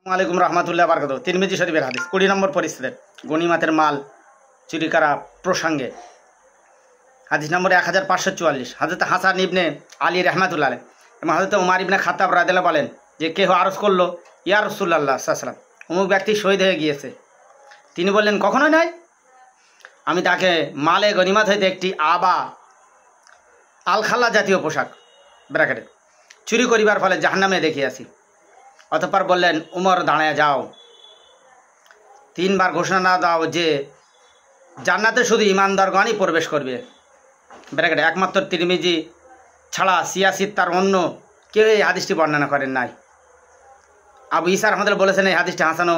আলাইকুম রহমতুল্লাহ বারকাত। তিরমিজি শরীফের হাদিস 20 নম্বর পরিচ্ছেদের গনিমতের মাল চুরি করা প্রসঙ্গে হাদিস নম্বর 1544। হযরত হাসান ইবনে আলী রহমাতুল্লাহ আলাইহি এবং হযরত উমর ইবনে খাত্তাব রাদিয়াল্লাহু বলেন যে কেহ আরজ করলো, ইয়া রাসূলুল্লাহ সাল্লাল্লাহু আলাইহি ওয়াসাল্লাম, অমুক ব্যক্তি শহীদ হয়ে গিয়েছে। তিনি বললেন, কখনোই নয়। আমি তাকে মালে গনিমত হইতে একটি আবা আলখাল্লা জাতীয় পোশাক ব্র্যাকেটে চুরি করিবার ফলে জাহান্নামে দেখিয়াছি। অতঃপর বললেন, উমর দাঁড়ায় যাও, 3 বার ঘোষণা দাও যে জান্নাতে শুধু ইমানদারগণই প্রবেশ করবে। ব্র্যাকেটে একমাত্র তিরমিজি ছাড়া সিয়াসিদ তার অন্য কেউ এই হাদিসটি বর্ণনা করেন নাই। আবু ঈসা রাহমাতুল্লাহ বলেছেন এই হাদিসটি হাসান ও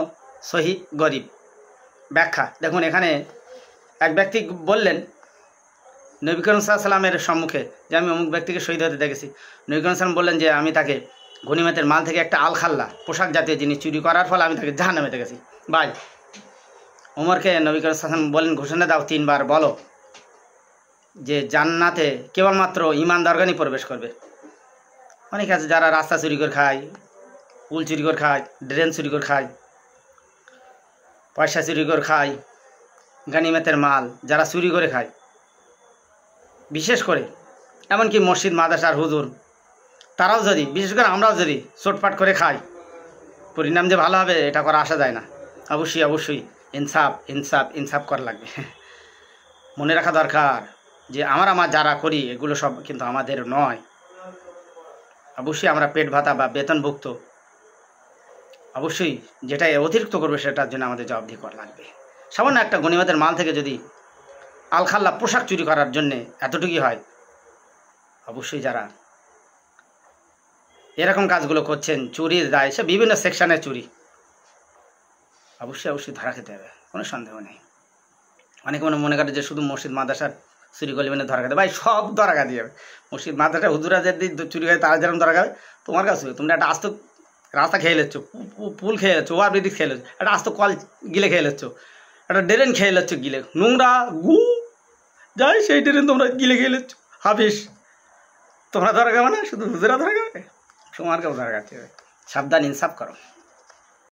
সহি গরিব। ব্যাখ্যা দেখুন, এখানে এক ব্যক্তি বললেন নবী করিম সাল্লাল্লাহু আলাইহি ওয়াসাল্লামের সম্মুখে যে আমি অমুক ব্যক্তিকে শহীদ হতে দেখেছি। নবী করিম সাল্লাম বললেন যে আমি তাকে গনিমতের মাল থেকে একটা আলখাল্লা পোশাক জাতীয় জিনিস চুরি করার ফলে আমি তাকে জাহান্নামে দেখেছি। ভাই, উমরকে নবী করিম সাল্লাল্লাহু আলাইহি ওয়াসাল্লাম বলেন, ঘোষণা দাও 3 বার বলো যে জান্নাতে কেবলমাত্র ইমানদারগণই প্রবেশ করবে। অনেক আছে যারা রাস্তা চুরি করে খায়, পুল চুরি করে খায়, ড্রেন চুরি করে খায়, পয়সা চুরি করে খায়, গনিমতের মাল যারা চুরি করে খায়, বিশেষ করে এমনকি মসজিদ মাদ্রাসার হুজুর, তারাও যদি, বিশেষ করে আমরাও যদি চোটপাট করে খাই, পরিণাম যে ভালো হবে এটা করা আসা যায় না। অবশ্যই অবশ্যই ইনসাফ ইনসাফ ইনসাফ করা লাগবে। মনে রাখা দরকার যে আমার যারা করি এগুলো সব কিন্তু আমাদের নয়। অবশ্যই আমরা পেট ভাতা বা বেতনভুক্ত, অবশ্যই যেটা অতিরিক্ত করবে সেটার জন্য আমাদের জবাবদিহি করা লাগবে। সামান্য একটা গনিমতের মাল থেকে যদি আলখাল্লা পোশাক চুরি করার জন্যে এতটুকুই হয়, অবশ্যই যারা এরকম কাজগুলো করছেন, চুরির দায়, সে বিভিন্ন সেকশনের চুরি, অবশ্যই অবশ্যই ধরা খেতে হবে, কোনো সন্দেহ নেই। অনেকে মনে করে যে শুধু মসজিদ মাদ্রাসার চুরি করলে মানে ধরা খেতে, ভাই সব ধরা খাতে যাবে। মসজিদ মাদ্রাসা হুজুরা যদি চুরি করে তারা যেরকম ধরা খাবে, তোমার কাছে তোমরা একটা আস্ত রাস্তা খেয়ে নিচ্ছ, পুল খেয়ে নিচ্ছ, ওভার ব্রিজ খেয়ে নিচ্ছ, একটা আস্ত কল গিলে খেয়ে নিচ্ছ, একটা ড্রেন খেয়ে নিচ্ছ, গিলে নোংরা গু যাই সেই ড্রেন তোমরা গিলে খেয়ে নিচ্ছ। হাফিস তোমরা ধরা খাবে না, শুধু হুজুরা ধরা খাবে, তোমার কেউ ধরা খাচ্ছে। সাবধান, ইনসাফ করো।